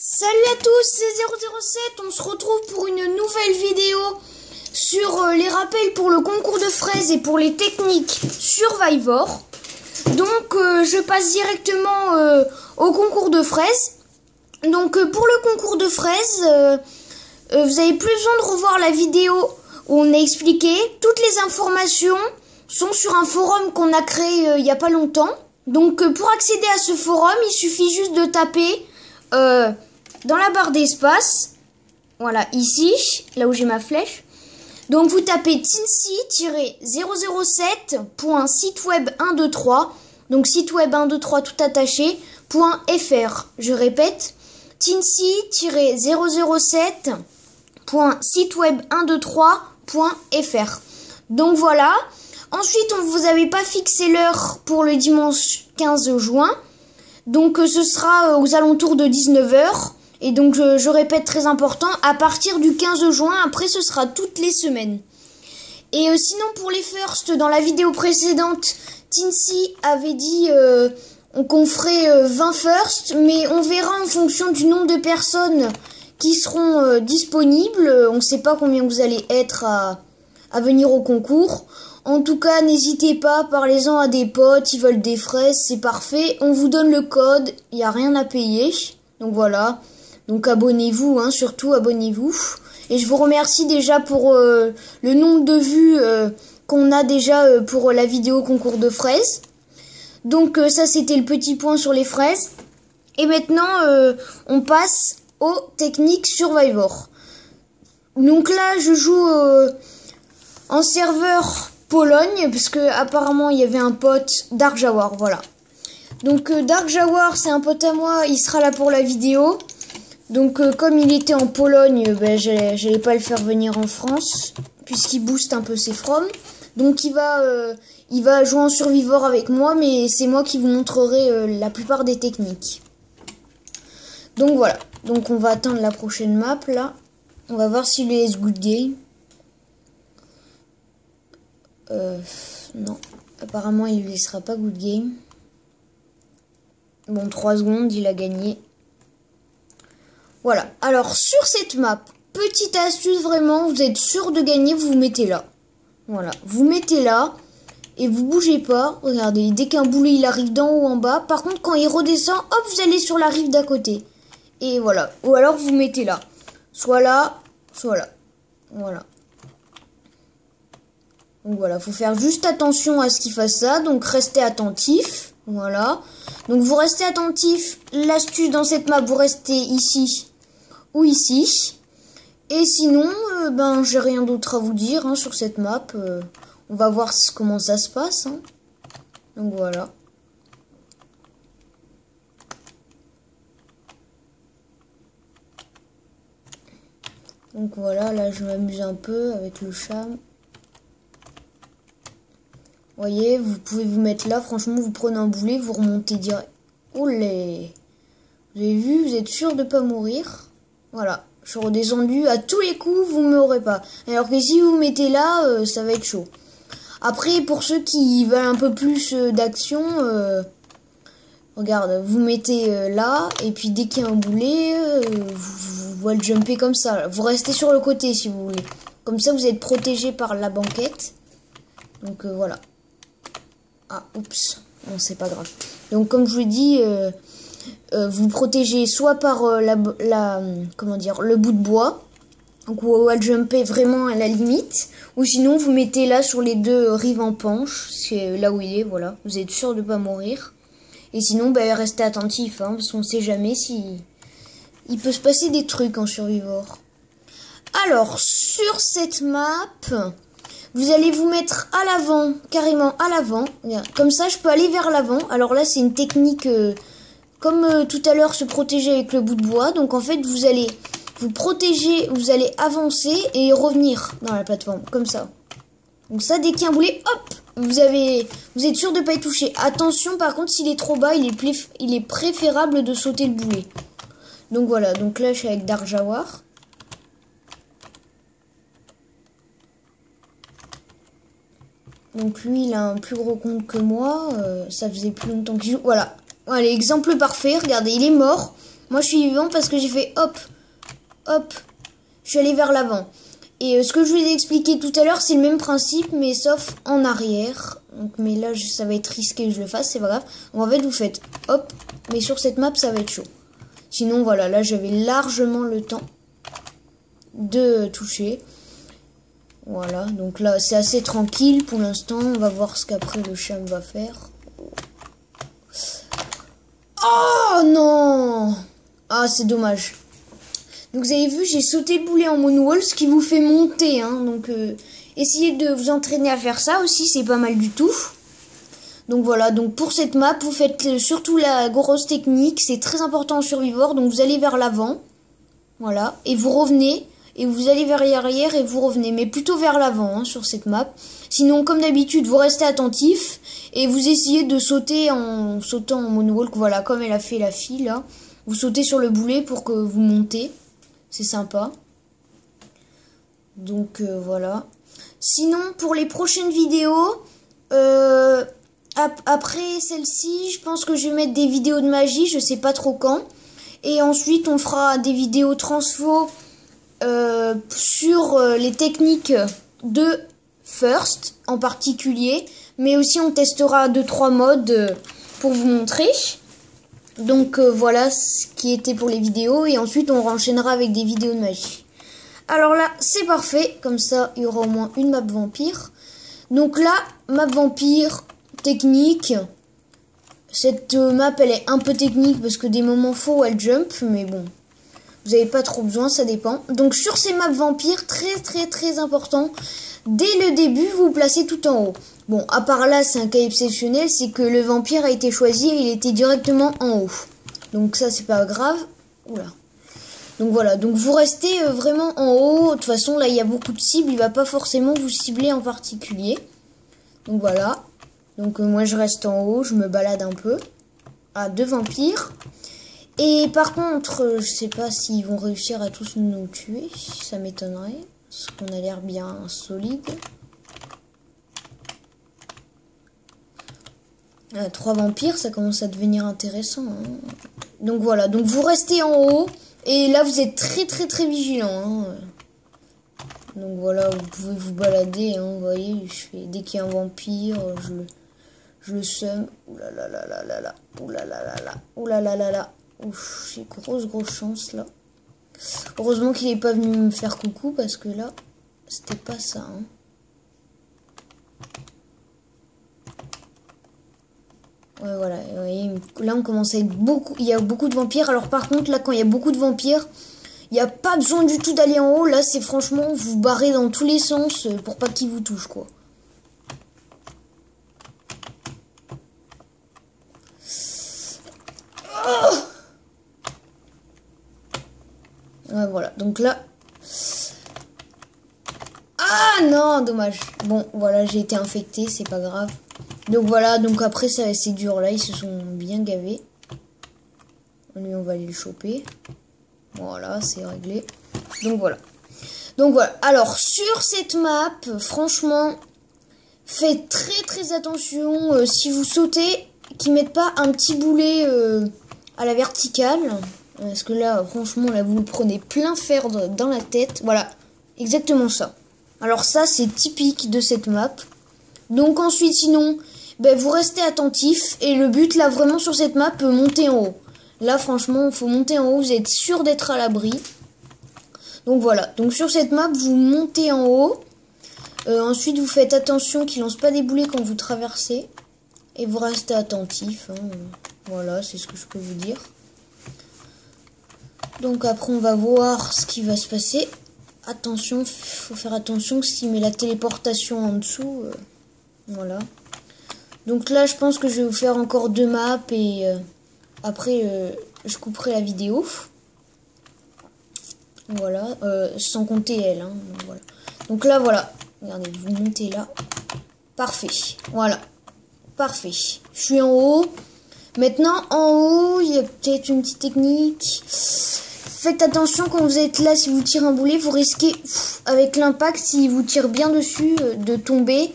Salut à tous, c'est 007, on se retrouve pour une nouvelle vidéo sur les rappels pour le concours de fraises et pour les techniques Survivor. Donc je passe directement au concours de fraises. Donc pour le concours de fraises, vous avez plus besoin de revoir la vidéo où on a expliqué. Toutes les informations sont sur un forum qu'on a créé il n'y a pas longtemps. Donc pour accéder à ce forum, il suffit juste de taper dans la barre d'espace, voilà, ici, là où j'ai ma flèche. Donc vous tapez tinsy-007.siteweb123, donc siteweb123 tout attaché, .fr. Je répète, tinsy-007.siteweb123.fr. Donc voilà. Ensuite, on vous avait pas fixé l'heure pour le dimanche 15 juin. Donc ce sera aux alentours de 19 h. Et donc je répète, très important, à partir du 15 juin, après ce sera toutes les semaines. Et sinon pour les firsts, dans la vidéo précédente, Tinsy avait dit qu'on ferait 20 firsts, mais on verra en fonction du nombre de personnes qui seront disponibles. On ne sait pas combien vous allez être à venir au concours. En tout cas, n'hésitez pas, parlez-en à des potes, ils veulent des fraises, c'est parfait. On vous donne le code, il n'y a rien à payer. Donc voilà. Donc abonnez-vous, hein, surtout abonnez-vous. Et je vous remercie déjà pour le nombre de vues qu'on a déjà pour la vidéo concours de fraises. Donc ça c'était le petit point sur les fraises. Et maintenant on passe aux techniques Survivor. Donc là je joue en serveur Pologne parce que apparemment il y avait un pote Dark Jawar, voilà. Donc Dark Jawar c'est un pote à moi, il sera là pour la vidéo. Donc comme il était en Pologne, j'allais pas le faire venir en France, puisqu'il booste un peu ses froms. Donc il va jouer en Survivor avec moi, mais c'est moi qui vous montrerai la plupart des techniques. Donc voilà, donc on va attendre la prochaine map là. On va voir s'il est good game. Non, apparemment il ne sera pas good game. Bon, 3 secondes, il a gagné. Voilà, alors sur cette map, petite astuce vraiment, vous êtes sûr de gagner, vous vous mettez là. Voilà, vous mettez là et vous bougez pas. Regardez, dès qu'un boulet il arrive d'en haut en bas, par contre quand il redescend, hop, vous allez sur la rive d'à côté. Et voilà, ou alors vous mettez là. Soit là, soit là. Voilà. Donc voilà, faut faire juste attention à ce qu'il fasse ça, donc restez attentif. Voilà. Donc vous restez attentif, l'astuce dans cette map, vous restez ici ou ici. Et sinon, j'ai rien d'autre à vous dire hein, sur cette map. On va voir comment ça se passe. Hein. Donc voilà. Donc voilà, là je m'amuse un peu avec le chat. Vous voyez, vous pouvez vous mettre là. Franchement, vous prenez un boulet, vous remontez direct. Olé! Vous avez vu, vous êtes sûr de pas mourir. Voilà, je suis redescendu. À tous les coups, vous ne mourrez pas. Alors que si vous mettez là, ça va être chaud. Après, pour ceux qui veulent un peu plus d'action, regarde, vous mettez là. Et puis dès qu'il y a un boulet, vous le jumper comme ça. Vous restez sur le côté si vous voulez. Comme ça, vous êtes protégé par la banquette. Donc voilà. Ah, oups. Bon, c'est pas grave. Donc comme je vous dis... vous protégez soit par comment dire, le bout de bois, donc où wall jumper vraiment à la limite, ou sinon vous mettez là sur les deux rives en penche, c'est là où il est, voilà, vous êtes sûr de pas mourir. Et sinon restez attentif, hein, parce qu'on sait jamais si il peut se passer des trucs en Survivor. Alors sur cette map, vous allez vous mettre à l'avant, carrément à l'avant, comme ça je peux aller vers l'avant. Alors là c'est une technique comme tout à l'heure, se protéger avec le bout de bois. Donc en fait, vous allez vous protéger, vous allez avancer et revenir dans la plateforme, comme ça. Donc ça, dès qu'il y a un boulet, hop, vous êtes sûr de ne pas y toucher. Attention, par contre, s'il est trop bas, il est préférable de sauter le boulet. Donc voilà, donc là, je suis avec Dark Jawar. Donc lui, il a un plus gros compte que moi. Ça faisait plus longtemps qu'il joue. Voilà. Allez, exemple parfait, regardez, il est mort. Moi, je suis vivant parce que j'ai fait hop, hop. Je suis allé vers l'avant. Et ce que je vous ai expliqué tout à l'heure, c'est le même principe, mais sauf en arrière. Donc, mais là, ça va être risqué que je le fasse, c'est pas grave. Donc, en fait, vous faites hop, mais sur cette map, ça va être chaud. Sinon, voilà, là, j'avais largement le temps de toucher. Voilà, donc là, c'est assez tranquille pour l'instant. On va voir ce qu'après le chat va faire. Oh non! Ah, c'est dommage. Donc vous avez vu, j'ai sauté le boulet en moonwall, ce qui vous fait monter. Hein, donc essayez de vous entraîner à faire ça aussi, c'est pas mal du tout. Donc voilà, donc pour cette map, vous faites surtout la grosse technique. C'est très important en survivor. Donc vous allez vers l'avant. Voilà. Et vous revenez. Et vous allez vers l'arrière et vous revenez. Mais plutôt vers l'avant hein, sur cette map. Sinon, comme d'habitude, vous restez attentif. Et vous essayez de sauter en sautant en moonwalk. Voilà, comme elle a fait la fille là. Vous sautez sur le boulet pour que vous montez. C'est sympa. Donc voilà. Sinon, pour les prochaines vidéos, après celle-ci, je pense que je vais mettre des vidéos de magie. Je sais pas trop quand. Et ensuite, on fera des vidéos transfo sur les techniques de First en particulier. Mais aussi, on testera 2-3 modes pour vous montrer. Donc voilà ce qui était pour les vidéos et ensuite on enchaînera avec des vidéos de magie. Alors là c'est parfait, comme ça il y aura au moins une map vampire. Donc là, map vampire, technique. Cette map elle est un peu technique parce que des moments faux elle jump, mais bon, vous n'avez pas trop besoin, ça dépend. Donc sur ces maps vampires, très important, dès le début vous vous placez tout en haut. Bon, à part là, c'est un cas exceptionnel, c'est que le vampire a été choisi et il était directement en haut. Donc ça, c'est pas grave. Oula. Donc voilà, donc vous restez vraiment en haut. De toute façon, là, il y a beaucoup de cibles. Il va pas forcément vous cibler en particulier. Donc voilà. Donc moi, je reste en haut, je me balade un peu. Ah, 2 vampires. Et par contre, je sais pas s'ils vont réussir à tous nous tuer. Ça m'étonnerait. Parce qu'on a l'air bien solide. 3 vampires, ça commence à devenir intéressant. Hein. Donc voilà, donc vous restez en haut. Et là, vous êtes très vigilant. Hein. Donc voilà, vous pouvez vous balader. Hein, vous voyez, dès qu'il y a un vampire, je le seum. Oulalala. Oulalala. Ouf, j'ai grosse chance là. Heureusement qu'il n'est pas venu me faire coucou parce que là, c'était pas ça. Hein. Ouais, voilà, vous voyez, là on commence à être beaucoup, il y a beaucoup de vampires. Alors par contre, là quand il y a beaucoup de vampires, il n'y a pas besoin du tout d'aller en haut. Là c'est franchement, vous barrez dans tous les sens pour pas qu'ils vous touchent quoi. Oh ouais, voilà, donc là... Ah non, dommage. Bon, voilà, j'ai été infecté, c'est pas grave. Donc voilà, donc après c'est dur là, ils se sont bien gavés. Lui on va aller le choper. Voilà, c'est réglé. Donc voilà. Alors sur cette map, franchement, faites très attention si vous sautez, qu'ils mettent pas un petit boulet à la verticale. Parce que là, franchement, là vous le prenez plein fer dans la tête. Voilà, exactement ça. Alors ça c'est typique de cette map. Donc ensuite sinon, ben, vous restez attentif et le but là vraiment sur cette map, monter en haut. Là franchement il faut monter en haut, vous êtes sûr d'être à l'abri. Donc voilà, donc sur cette map vous montez en haut. Ensuite vous faites attention qu'ils lancent pas des boulets quand vous traversez. Et vous restez attentif. Hein. Voilà, c'est ce que je peux vous dire. Donc après on va voir ce qui va se passer. Attention, faut faire attention s'il met la téléportation en dessous. Voilà. Donc là, je pense que je vais vous faire encore 2 maps et après, je couperai la vidéo. Voilà, sans compter elle. Hein, donc, voilà. Donc là, voilà. Regardez, vous montez là. Parfait. Voilà. Parfait. Je suis en haut. Maintenant, en haut, il y a peut-être une petite technique. Faites attention quand vous êtes là, si vous tirez un boulet, vous risquez, avec l'impact, s'il vous tire bien dessus, de tomber.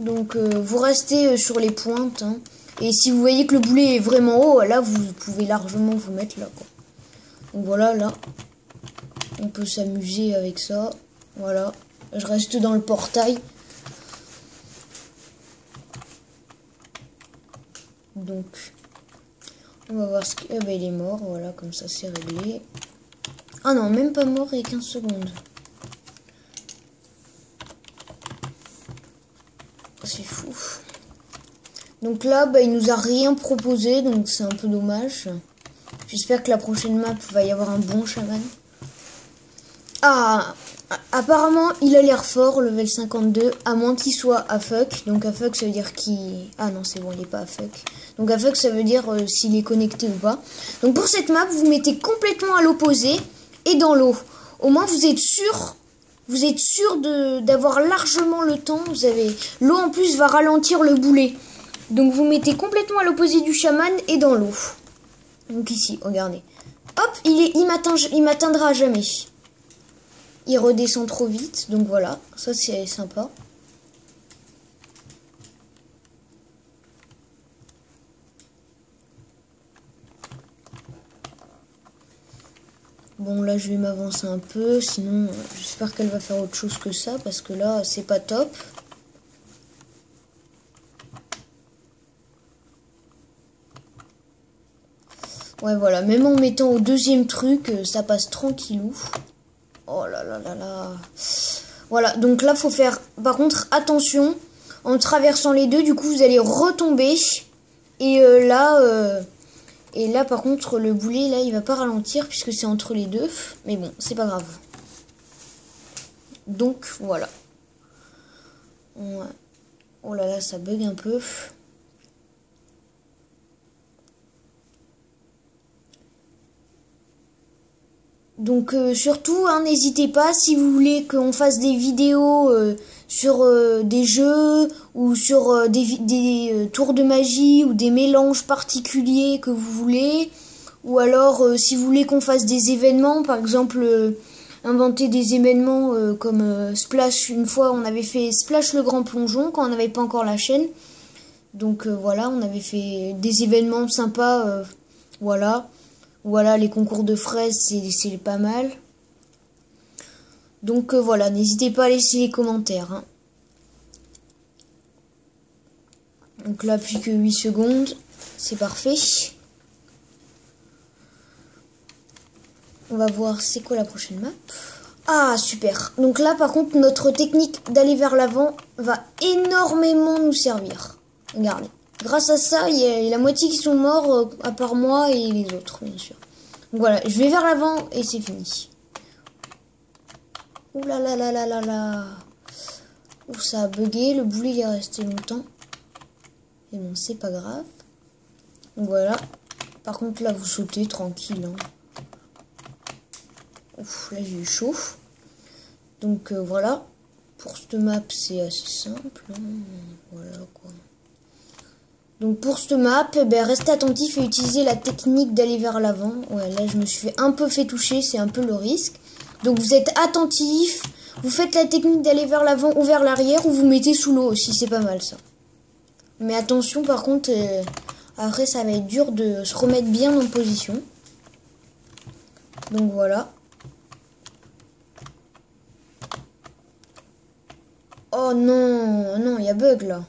Donc vous restez sur les pointes. Hein. Et si vous voyez que le boulet est vraiment haut, là vous pouvez largement vous mettre là. Quoi. Donc voilà, là, on peut s'amuser avec ça. Voilà, je reste dans le portail. Donc, on va voir ce que... Ah bah il est mort, voilà, comme ça c'est réglé. Ah non, même pas mort et 15 secondes. C'est fou. Donc là, bah, il nous a rien proposé, donc c'est un peu dommage. J'espère que la prochaine map va y avoir un bon chaman. Ah, apparemment, il a l'air fort, level 52, à moins qu'il soit à fuck. Donc à fuck, ça veut dire qu'il... Ah non, c'est bon, il n'est pas à fuck. Donc à fuck, ça veut dire s'il est connecté ou pas. Donc pour cette map, vous mettez complètement à l'opposé et dans l'eau. Au moins, vous êtes sûr d'avoir largement le temps. Vous avez... L'eau, en plus, va ralentir le boulet. Donc vous mettez complètement à l'opposé du chaman et dans l'eau. Donc ici, regardez. Hop, il m'atteindra jamais. Il redescend trop vite, donc voilà, ça c'est sympa. Bon là je vais m'avancer un peu, sinon j'espère qu'elle va faire autre chose que ça, parce que là c'est pas top. Ouais voilà, même en mettant au deuxième truc, ça passe tranquillou. Oh là là là là. Voilà, donc là, faut faire, par contre, attention. En traversant les deux, du coup, vous allez retomber. Et là, par contre, le boulet, là, il va pas ralentir puisque c'est entre les deux. Mais bon, c'est pas grave. Donc, voilà. Ouais. Oh là là, ça bug un peu. Donc surtout, hein, n'hésitez pas si vous voulez qu'on fasse des vidéos sur des jeux ou sur des tours de magie ou des mélanges particuliers que vous voulez. Ou alors si vous voulez qu'on fasse des événements, par exemple inventer des événements comme Splash. Une fois on avait fait Splash le grand plongeon quand on n'avait pas encore la chaîne. Donc voilà, on avait fait des événements sympas, voilà. Voilà, les concours de fraises, c'est pas mal. Donc voilà, n'hésitez pas à laisser les commentaires. Hein. Donc là, plus que 8 secondes, c'est parfait. On va voir c'est quoi la prochaine map. Ah, super. Donc là, par contre, notre technique d'aller vers l'avant va énormément nous servir. Regardez. Grâce à ça, il y a la moitié qui sont morts, à part moi et les autres, bien sûr. Donc voilà, je vais vers l'avant et c'est fini. Ouh là là là là là là. Ouh, ça a bugué, le boulet il est resté longtemps. Et bon, c'est pas grave. Donc voilà. Par contre, là, vous sautez tranquille. Hein. Ouf, là, j'ai eu chaud. Donc voilà. Pour cette map, c'est assez simple. Hein. Voilà quoi. Donc pour cette map, restez attentif et utilisez la technique d'aller vers l'avant. Ouais, là je me suis un peu fait toucher, c'est un peu le risque. Donc vous êtes attentif, vous faites la technique d'aller vers l'avant ou vers l'arrière ou vous mettez sous l'eau aussi, c'est pas mal ça. Mais attention par contre, après ça va être dur de se remettre bien en position. Donc voilà. Oh non, non, il y a bug là.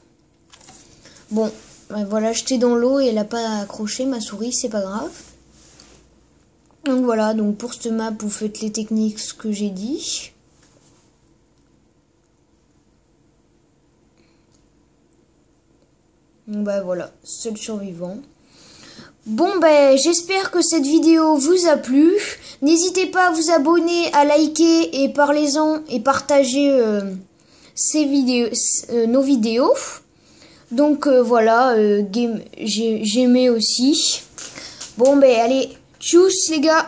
Bon. Voilà, j'étais dans l'eau et elle n'a pas accroché ma souris, c'est pas grave. Donc voilà, donc pour cette map, vous faites les techniques que j'ai dit. Donc voilà, seul survivant. Bon j'espère que cette vidéo vous a plu. N'hésitez pas à vous abonner, à liker et parlez-en et partagez nos vidéos. Donc voilà, j'aimais aussi. Bon allez, tchuss les gars.